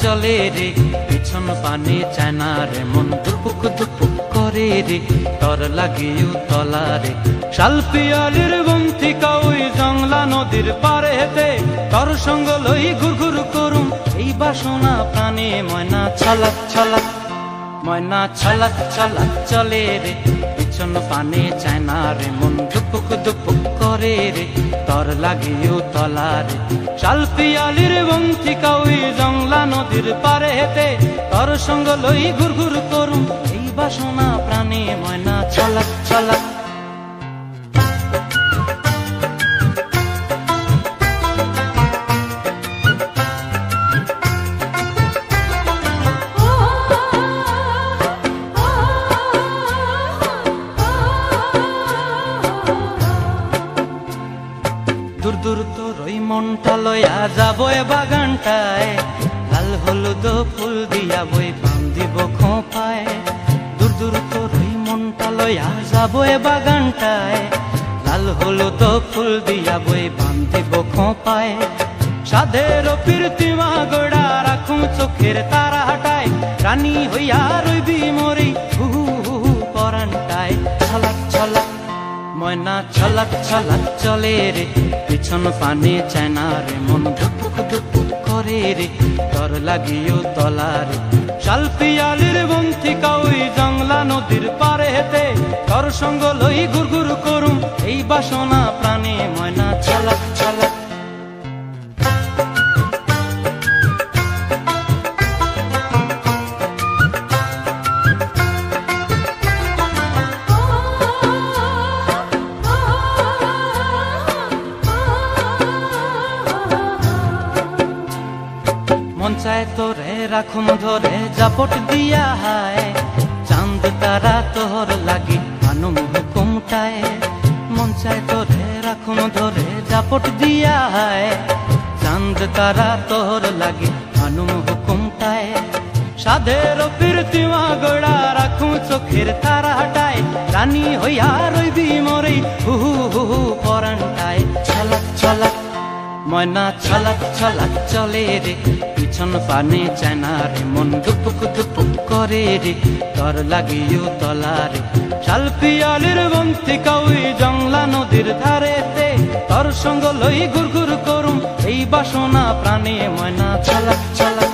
চলে রে পিছন পানে চায় না রে মন দুপুক দুপুক করে রে তর লাগিও তলা রে শালপিয়ালির বন্থিকা ওই জংলা নদীর পারে হেতে তর সঙ্গ লই ঘুর ঘুর করুম এই বাসনা প্রাণে ময়না ছলাক ছলাক ময়না ছলাক ছলাক চলে রে পিছন পানে চায় না রে মন দুপুক দুপুক করে রে তর লাগিও তলা রে শালপিয়ালির বন্থিকা ওই জংলা নদীর পারে হেতে তর সঙ্গ লই ঘুর ঘুর করুম এই বাসনা প্রাণে ময়না ছলাক ছলাক দূর দূর তোর ওই মনটা লইয়া যাবো এ বাগানটায় লাল হলুদ ফুল দিয়া বই বান্ধিব খোঁপায় দূর দূর তোর ওই মনটা লইয়া যাবো এ বাগানটায় লাল হলুদ ফুল দিয়া বই বান্ধিব খোঁপায় সাধের প্রীতিমা গোড়া রাখুম চোখের তারা হাটায় রানী হইয়া রইবি মরি হু হু পরানটায় ছলাক ছলাক ময়না ছলাক ছলাক চলে রে পিছন পানে চায় না রে মন ধুপুক ধুপুক করে রে তর লাগিও তলা রে শালপিয়ালির বন্থিকা ওই জংলা নদীর পারে হেতে তর সঙ্গ লই ঘুর ঘুর করুম এই বাসনা প্রাণে ময়না ছলাক ছলাক মন চায় তোরে রাখুম ধরে জাপট দিয়া হায় চাঁদ তারা তোর লাগি আনুম হুকুমটায় মন চায় তোরে রাখুম ধরে জাপট দিয়া হায় চাঁদ তারা তোর লাগি আনুম হুকুমটায় সাধের প্রীতিমা গোড়া রাখুম চোখের তারা হাটায় রানী হইয়া রইবি মরে হু হু হু পরানটায় ছলাক ছলাক ময়না ছলাক ছলাক চলে রে পিছন পানে চায় না রে মন দুপুক দুপুক করে রে তর লাগিও তলা রে শালপিয়ালির বন্থিকা ওই জংলা নদীর ধারেতে তর সঙ্গ লই ঘুর ঘুর করুম এই বাসনা প্রাণে ময়না ছলাক ছলাক